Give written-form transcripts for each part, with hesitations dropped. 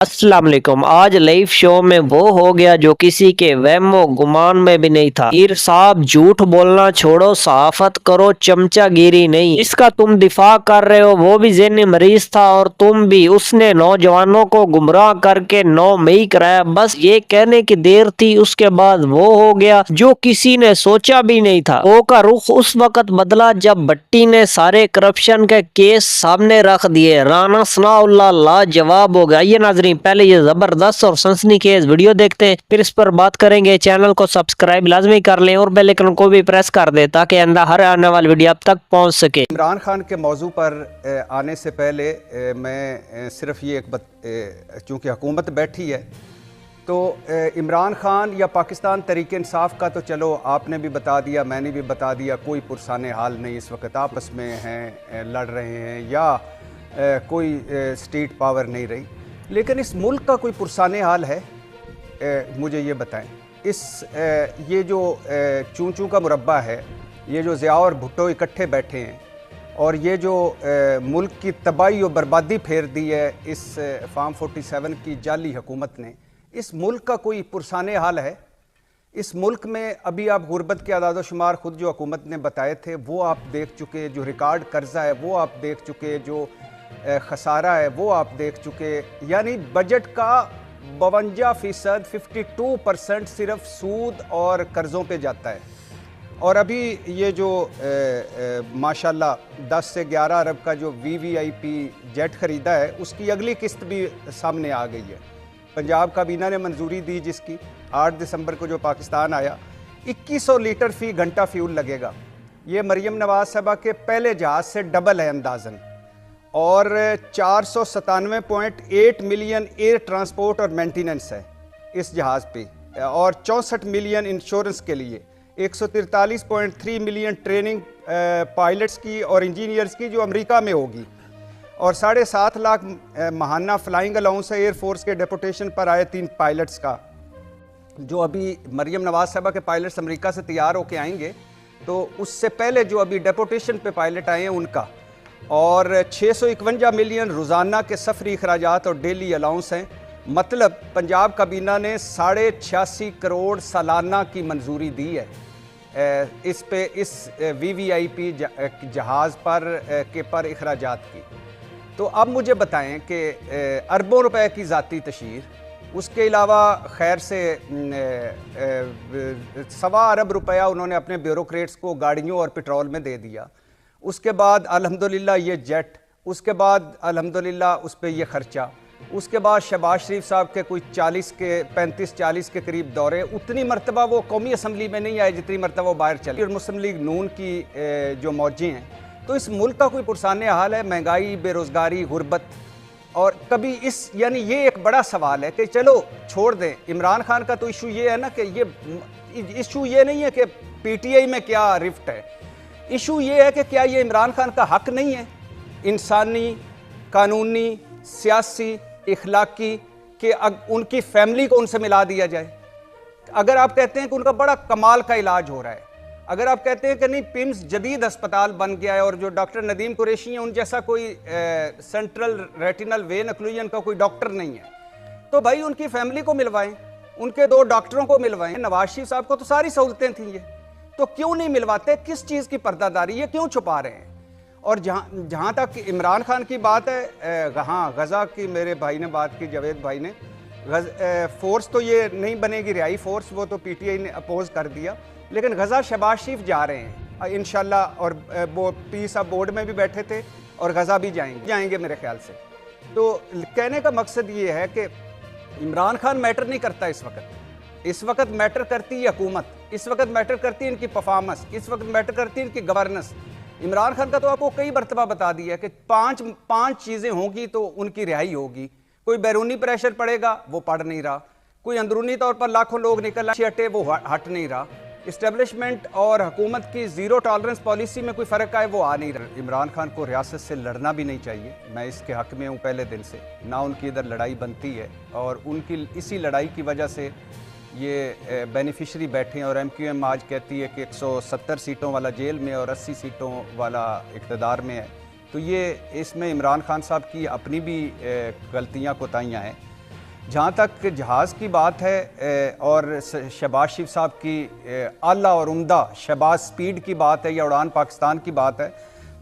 अस्सलाम वालेकुम। आज लाइव शो में वो हो गया जो किसी के वहमो गुमान में भी नहीं था। मीर साहब झूठ बोलना छोड़ो, सहाफत करो, चमचागिरी नहीं। इसका तुम दिफा कर रहे हो, वो भी ज़हनी मरीज था और तुम भी। उसने नौजवानों को गुमराह करके 9 मई कराया, बस ये कहने की देर थी। उसके बाद वो हो गया जो किसी ने सोचा भी नहीं था। वो का रुख उस वक्त बदला जब भट्टी ने सारे करप्शन के केस सामने रख दिए। राना सनाउल्लाह लाजवाब हो गया। ये नाजरीन, पहले ये जबरदस्त और सनसनीखेज वीडियो देखते हैं, फिर इस पर बात करेंगे। चैनल को सब्सक्राइब लाजमी कर लें और बेल आइकन को भी प्रेस कर दें ताकि आइंदा हर आने वाली वीडियो आप तक पहुंच सके। इमरान खान के मौजू पर आने से पहले मैं सिर्फ ये चूँकि हुकूमत बैठी है तो इमरान खान या पाकिस्तान तहरीक इंसाफ का तो चलो आपने भी बता दिया, मैंने भी बता दिया, कोई पुरसाने हाल नहीं। इस वक्त आपस में हैं, लड़ रहे हैं या कोई स्टेट पावर नहीं रही। लेकिन इस मुल्क का कोई पुरसाने हाल है? मुझे ये बताएं। ये जो चूं चूं का मुरब्बा है, ये जो ज़िया और भुट्टो इकट्ठे बैठे हैं और ये जो मुल्क की तबाही और बर्बादी फेर दी है इस फार्म 47 की जाली हुकूमत ने, इस मुल्क का कोई पुरसाने हाल है? इस मुल्क में अभी आप गुर्बत के आदाद शुमार खुद जो हुकूमत ने बताए थे वो आप देख चुके, जो रिकॉर्ड कर्जा है वो आप देख चुके, जो खसारा है वो आप देख चुके। यानी बजट का 52% 52% सिर्फ सूद और कर्ज़ों पे जाता है। और अभी ये जो माशाल्लाह 10 से 11 अरब का जो VVIP जेट ख़रीदा है उसकी अगली किस्त भी सामने आ गई है। पंजाब काबीना ने मंजूरी दी जिसकी 8 दिसंबर को जो पाकिस्तान आया, 2100 लीटर फ़ी घंटा फ्यूल लगेगा। ये मरियम नवाज साहबा के पहले जहाज़ से डबल है अंदाज़न। और 497.8 मिलियन एयर ट्रांसपोर्ट और मेंटेनेंस है इस जहाज़ पे, और 64 मिलियन इंश्योरेंस के लिए, 143.3 मिलियन ट्रेनिंग पायलट्स की और इंजीनियर्स की जो अमेरिका में होगी, और 7.5 लाख महाना फ्लाइंग अलाउंस है एयरफोर्स के डेपुटेशन पर आए 3 पायलट्स का। जो अभी मरियम नवाज साहबा के पायलट्स अमेरिका से तैयार होके आएंगे तो उससे पहले जो अभी डेपुटेशन पे पायलट आए हैं उनका, और 651 मिलियन रोज़ाना के सफरी अखराजात और डेली अलाउंस हैं। मतलब पंजाब काबीना ने 86.5 करोड़ सालाना की मंजूरी दी है इस VVIP जहाज़ पर अखराजात की। तो अब मुझे बताएं कि अरबों रुपए की ज़ाती तशीर, उसके अलावा खैर से 1.25 अरब रुपया उन्होंने अपने ब्यूरोक्रेट्स को गाड़ियों और पेट्रोल में दे दिया। उसके बाद अल्हम्दुलिल्लाह ये जेट, उसके बाद अल्हम्दुलिल्लाह उस पर यह ख़र्चा, उसके बाद शहबाज शरीफ साहब के कोई 35-40 के करीब दौरे। उतनी मरतबा वो कौमी असम्बली में नहीं आए जितनी मरतबा वो बाहर चले, और मुस्लिम लीग नून की जो मौजें हैं। तो इस मुल्क का कोई पुरसाने हाल है? महंगाई, बेरोज़गारी, गुर्बत। और कभी यानी ये एक बड़ा सवाल है कि चलो छोड़ दें, इमरान खान का तो इशू ये है ना कि ये इशू ये नहीं है कि PTI में क्या रिफ्ट है, इशू ये है कि क्या ये इमरान खान का हक नहीं है इंसानी, कानूनी, सियासी, इखलाकी कि उनकी फैमिली को उनसे मिला दिया जाए? अगर आप कहते हैं कि उनका बड़ा कमाल का इलाज हो रहा है, अगर आप कहते हैं कि नहीं पिम्स जदीद अस्पताल बन गया है और जो डॉक्टर नदीम कुरैशी हैं उन जैसा कोई सेंट्रल रेटिनल वेन ऑक्लूजन का कोई डॉक्टर नहीं है, तो भाई उनकी फैमिली को मिलवाएं, उनके 2 डॉक्टरों को मिलवाएं। नवाज शरीफ साहब को तो सारी सहूलतें थी, ये तो क्यों नहीं मिलवाते? किस चीज़ की पर्दादारी, ये क्यों छुपा रहे हैं? और जहाँ तक इमरान खान की बात है, हाँ गज़ा की मेरे भाई ने बात की, जावेद भाई ने, फोर्स तो ये नहीं बनेगी रिहाई फोर्स, वो तो PTI ने अपोज कर दिया। लेकिन गज़ा शहबाज शरीफ जा रहे हैं इंशाल्लाह, और वो पीस ऑफ बोर्ड में भी बैठे थे और गज़ा भी जाएंगे मेरे ख्याल से। तो कहने का मकसद ये है कि इमरान खान मैटर नहीं करता इस वक्त मैटर करती है हुकूमत, इस वक्त मैटर करती है इनकी परफॉर्मेंस, इस वक्त मैटर करती है इनकी गवर्नेंस। इमरान खान का तो आपको कई मरतबा बता दिया है कि पांच चीज़ें होंगी तो उनकी रिहाई होगी। कोई बैरूनी प्रेशर पड़ेगा, वो पड़ नहीं रहा। कोई अंदरूनी तौर पर लाखों लोग निकल हटे, वो हट नहीं रहा। इस्टेब्लिशमेंट और हुकूमत की ज़ीरो टॉलरेंस पॉलिसी में कोई फ़र्क आए, वो आ नहीं रहा। इमरान खान को रियासत से लड़ना भी नहीं चाहिए, मैं इसके हक़ में हूँ पहले दिन से। ना उनकी इधर लड़ाई बनती है और उनकी इसी लड़ाई की वजह से ये बेनिफिशरी बैठे हैं। और MQM आज कहती है कि 170 सीटों वाला जेल में और 80 सीटों वाला इक़्तिदार में है। तो ये इसमें इमरान खान साहब की अपनी भी गलतियाँ कोताहियाँ हैं। जहाँ तक जहाज़ की बात है और शहबाज शरीफ साहब की आला और उम्दा शहबाज स्पीड की बात है या उड़ान पाकिस्तान की बात है,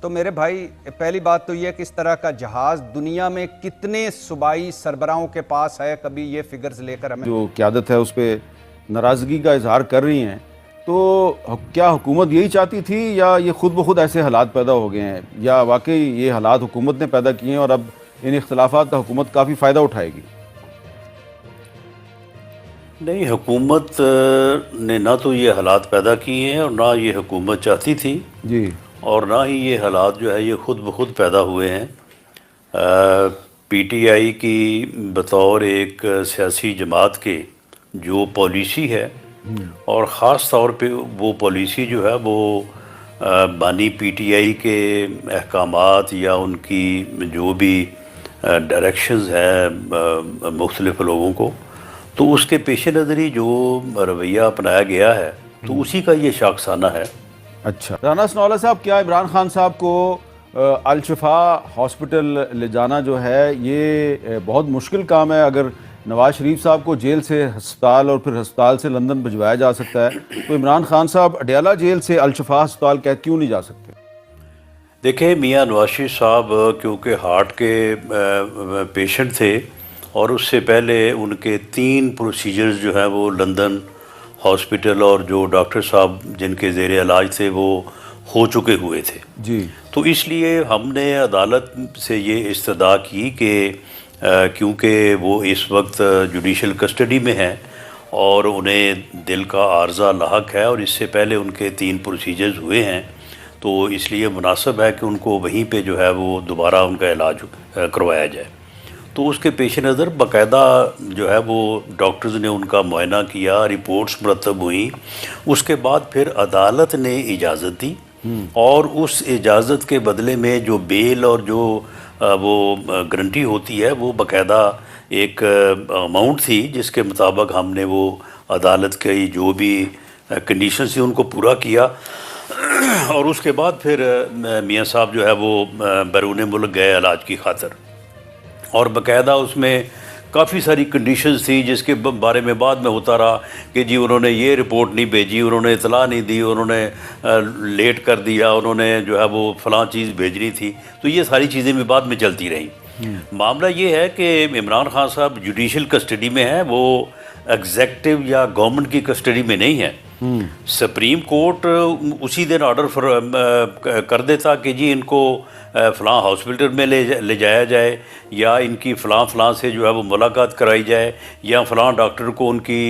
तो मेरे भाई पहली बात तो ये कि इस तरह का जहाज़ दुनिया में कितने सूबाई सरबराहों के पास है, कभी ये फिगर्स लेकर हमें जो क़यादत है उस पर नाराज़गी का इजहार कर रही हैं, तो क्या हुकूमत यही चाहती थी या ये खुद ब खुद ऐसे हालात पैदा हो गए हैं, या वाकई ये हालात हुकूमत ने पैदा किए हैं और अब इन इख्तलाफात का हुकूमत काफ़ी फ़ायदा उठाएगी? नहीं, हुकूमत ने ना तो ये हालात पैदा किए हैं और ना ये हुकूमत चाहती थी जी, और ना ही ये हालात जो है ये ख़ुद ब खुद पैदा हुए हैं। पीटीआई की बतौर एक सियासी जमात के जो पॉलिसी है और ख़ास तौर पे वो पॉलिसी जो है वो बानी पीटीआई के अहकामात या उनकी जो भी डायरेक्शंस हैं मुख्तलिफ़ लोगों को, तो उसके पेश नज़र ही जो रवैया अपनाया गया है तो उसी का ये शाखसाना है। अच्छा राना सनौला साहब, क्या इमरान खान साहब को अल-शिफा हॉस्पिटल ले जाना जो है ये बहुत मुश्किल काम है? अगर नवाज शरीफ साहब को जेल से हस्पताल और फिर हस्पताल से लंदन भिजवाया जा सकता है, तो इमरान खान साहब अडयाला जेल से अल-शिफा अस्पताल क्यों नहीं जा सकते? देखें, मियाँ नवाज शरीफ साहब क्योंकि हार्ट के पेशेंट थे और उससे पहले उनके 3 प्रोसीजर्स जो हैं वो लंदन हॉस्पिटल और जो डॉक्टर साहब जिनके ज़ेर इलाज थे वो हो चुके हुए थे जी, तो इसलिए हमने अदालत से ये इस्तदा की कि क्योंकि वो इस वक्त जुडिशल कस्टडी में हैं और उन्हें दिल का आर्जा लाहक है और इससे पहले उनके 3 प्रोसीजर्स हुए हैं, तो इसलिए मुनासिब है कि उनको वहीं पे जो है वो दोबारा उनका इलाज करवाया जाए। तो उसके पेश नज़र बाकायदा जो है वो डॉक्टर्स ने उनका मुआयना किया, रिपोर्ट्स मुरतब हुई, उसके बाद फिर अदालत ने इजाज़त दी और उस इजाज़त के बदले में जो बेल और जो वो गारंटी होती है वो बाकायदा एक अमाउंट थी जिसके मुताबिक हमने वो अदालत की जो भी कंडीशंस थी उनको पूरा किया और उसके बाद फिर मियाँ साहब जो है वो बैरून मुल्क गए इलाज की खातिर और बाकायदा उसमें काफ़ी सारी कंडीशंस थी जिसके बारे में बाद में होता रहा कि जी उन्होंने ये रिपोर्ट नहीं भेजी, उन्होंने इतला नहीं दी, उन्होंने लेट कर दिया, उन्होंने जो है वो फ़लाँ चीज़ भेजनी थी, तो ये सारी चीज़ें भी बाद में चलती रहीं। मामला ये है कि इमरान खान साहब जुडिशल कस्टडी में हैं, वो एग्जेक्टिव या गवर्नमेंट की कस्टडी में नहीं है। सुप्रीम कोर्ट उसी दिन ऑर्डर कर देता कि जी इनको फ़लाँ हॉस्पिटल में ले जाया जाए या इनकी फ़लाँ से जो है वो मुलाकात कराई जाए या फ़लाँ डॉक्टर को उनकी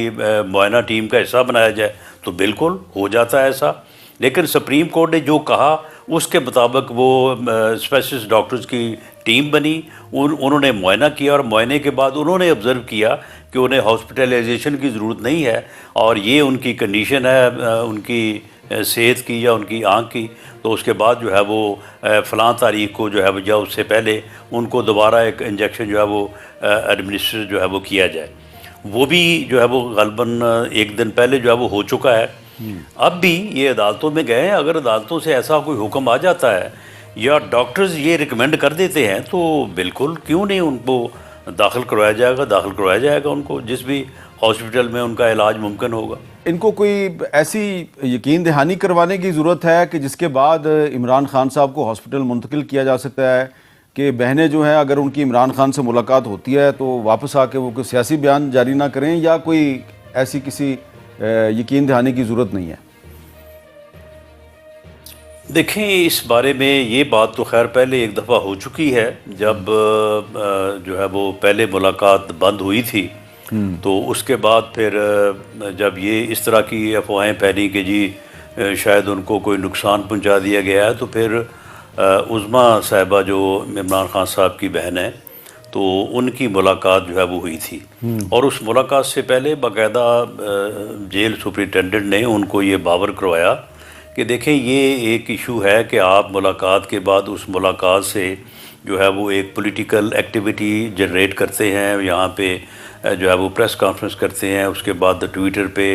मुआयना टीम का हिस्सा बनाया जाए, तो बिल्कुल हो जाता है ऐसा। लेकिन सुप्रीम कोर्ट ने जो कहा उसके मुताबिक वो स्पेशलिस्ट डॉक्टर्स की टीम बनी, उन्होंने मुआयना किया और मुआयने के बाद उन्होंने ऑब्ज़र्व किया कि उन्हें हॉस्पिटलाइजेशन की ज़रूरत नहीं है और ये उनकी कंडीशन है उनकी सेहत की या उनकी आँख की, तो उसके बाद जो है वो फ़लाँ तारीख को जो है वो या उससे पहले उनको दोबारा एक इंजेक्शन जो है वो एडमिनिस्टर जो है वो किया जाए। वो भी जो है वो ग़ालिबन एक दिन पहले जो है वो हो चुका है। अब भी ये अदालतों में गए हैं, अगर अदालतों से ऐसा कोई हुक्म आ जाता है या डॉक्टर्स ये रिकमेंड कर देते हैं तो बिल्कुल क्यों नहीं उनको दाखिल करवाया जाएगा उनको जिस भी हॉस्पिटल में उनका इलाज मुमकिन होगा। इनको कोई ऐसी यकीन दहानी करवाने की ज़रूरत है कि जिसके बाद इमरान खान साहब को हॉस्पिटल मुंतकिल किया जा सकता है कि बहनें जो हैं अगर उनकी इमरान खान से मुलाकात होती है तो वापस आके वो कोई सियासी बयान जारी ना करें, या कोई ऐसी किसी यकीन दहानी की ज़रूरत नहीं है? देखें, इस बारे में ये बात तो खैर पहले एक दफ़ा हो चुकी है जब जो है वो पहले मुलाकात बंद हुई थी, तो उसके बाद फिर जब ये इस तरह की अफवाहें फैली कि जी शायद उनको कोई नुकसान पहुंचा दिया गया है, तो फिर उज़्मा साहिबा जो इमरान खान साहब की बहन है तो उनकी मुलाकात जो है वो हुई थी और उस मुलाकात से पहले बाकायदा जेल सुपरिटेंडेंट ने उनको ये बावर करवाया कि देखें ये एक इशू है कि आप मुलाकात के बाद उस मुलाकात से जो है वो एक पॉलिटिकल एक्टिविटी जनरेट करते हैं, यहाँ पे जो है वो प्रेस कॉन्फ्रेंस करते हैं, उसके बाद ट्विटर पे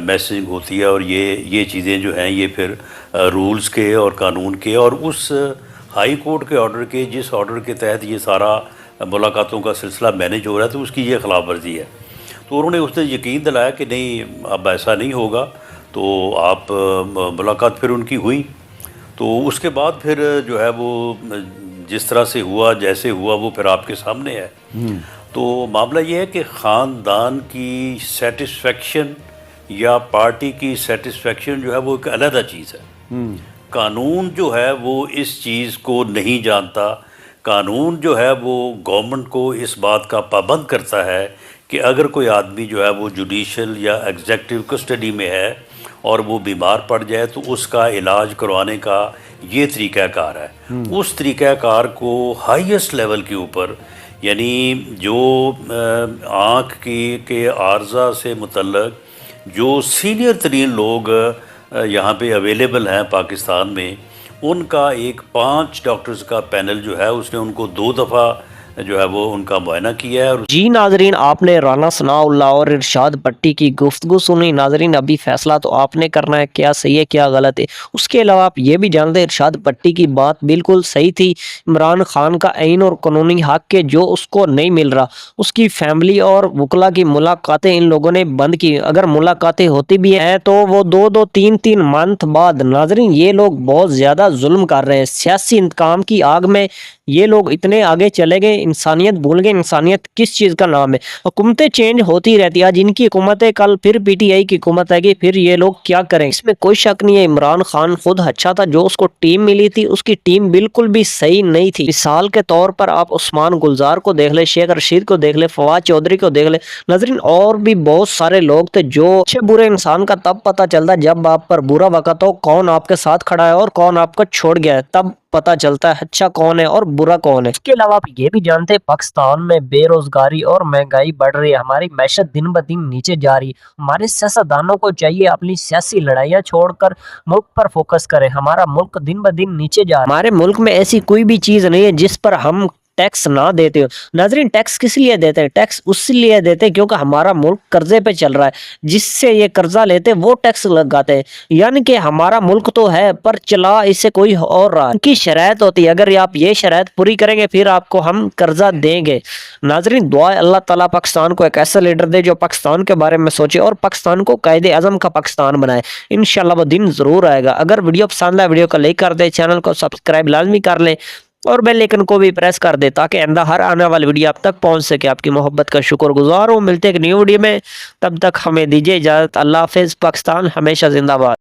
मैसेजिंग होती है और ये चीज़ें जो हैं ये फिर रूल्स के और कानून के और उस हाई कोर्ट के ऑर्डर के जिस ऑर्डर के तहत ये सारा मुलाकातों का सिलसिला मैनेज हो रहा है तो उसकी ये खिलाफ वर्जी है। तो उन्होंने उसने यकीन दिलाया कि नहीं अब ऐसा नहीं होगा। तो आप मुलाकात फिर उनकी हुई। तो उसके बाद फिर जो है वो जिस तरह से हुआ जैसे हुआ वो फिर आपके सामने है। तो मामला ये है कि ख़ानदान की सेटिस्फेक्शन या पार्टी की सेटिस्फेक्शन जो है वो एक अलग चीज़ है। कानून जो है वो इस चीज़ को नहीं जानता। कानून जो है वो गवर्नमेंट को इस बात का पाबंद करता है कि अगर कोई आदमी जो है वो जुडिशल या एग्जेक्टिव कस्टडी में है और वो बीमार पड़ जाए तो उसका इलाज करवाने का ये तरीक़ाकार है। उस तरीक़ाकार को हाईएस्ट लेवल के ऊपर यानी जो आँख के आर्जा से मुतल्लक जो सीनियर तरीन लोग यहाँ पे अवेलेबल हैं पाकिस्तान में, उनका एक 5 डॉक्टर्स का पैनल जो है उसने उनको 2 दफ़ा जो है वो उनका मुआयना किया है। और जी नाजरीन, आपने राना सनाउल्लाह और इरशाद पट्टी की गुफ्तगू सुनी। नाजरीन, अभी फैसला तो आपने करना है क्या सही है क्या गलत है। उसके अलावा आप ये भी जानते हैं इरशाद पट्टी की बात बिल्कुल सही थी। इमरान खान का आइन और कानूनी हक के जो उसको नहीं मिल रहा, उसकी फैमिली और वकला की मुलाकातें इन लोगों ने बंद की। अगर मुलाकातें होती भी हैं तो वो 2-2 3-3 मंथ बाद। नाजरीन, ये लोग बहुत ज़्यादा जुल्म कर रहे हैं। सियासी इंतकाम की आग में ये लोग इतने आगे चले गए, इंसानियत भूल गए। इंसानियत किस चीज़ का नाम है? हुकूमतें चेंज होती रहती है। आज इनकी हुकूमत है, कल फिर पीटीआई की हुकूमत आएगी, फिर ये लोग क्या करें? इसमें कोई शक नहीं है। इमरान खान खुद अच्छा था, जो उसको टीम मिली थी उसकी टीम बिल्कुल भी सही नहीं थी। मिसाल के तौर पर आप उस्मान गुलजार को देख ले, शेख रशीद को देख ले, फवाद चौधरी को देख ले। नाज़रीन, और भी बहुत सारे लोग थे। जो अच्छे बुरे इंसान का तब पता चलता है जब आप पर बुरा वक़्त हो, कौन आपके साथ खड़ा है और कौन आपको छोड़ गया है, तब पता चलता है अच्छा कौन है और बुरा कौन है। इसके अलावा आप ये भी जानते हैं पाकिस्तान में बेरोजगारी और महंगाई बढ़ रही है। हमारी मैशत दिन ब दिन नीचे जा रही है। हमारे सियासतदानों को चाहिए अपनी सियासी लड़ाइयाँ छोड़कर मुल्क पर फोकस करें। हमारा मुल्क दिन ब दिन नीचे जा रहा है। हमारे मुल्क में ऐसी कोई भी चीज़ नहीं है जिस पर हम टैक्स ना देते हो। नाजरीन, टैक्स किस लिए देते हैं? टैक्स उसलिए देते हैं क्योंकि हमारा मुल्क कर्जे पे चल रहा है। जिससे ये कर्जा लेते वो टैक्स लगाते हैं। यानी कि हमारा मुल्क तो है पर चला इससे कोई और रहा है। इनकी शराइत होती है, अगर आप ये शराइत पूरी करेंगे फिर आपको हम कर्जा देंगे। नाजरीन, दुआ है अल्लाह ताला पाकिस्तान को एक ऐसा लीडर दे जो पाकिस्तान के बारे में सोचे और पाकिस्तान को कायदे आज़म का पाकिस्तान बनाए। इंशाल्लाह वो दिन जरूर आएगा। अगर वीडियो पसंद आए वीडियो को लाइक कर दे, चैनल को सब्सक्राइब लाजमी कर लें और बेल आइकन को भी प्रेस कर दे ताकि आइंदा हर आने वाली वीडियो आप तक पहुंच सके। आपकी मोहब्बत का शुक्रगुजार हूँ। मिलते एक न्यू वीडियो में, तब तक हमें दीजिए इजाज़त। अल्लाह हाफिज़। पाकिस्तान हमेशा जिंदाबाद।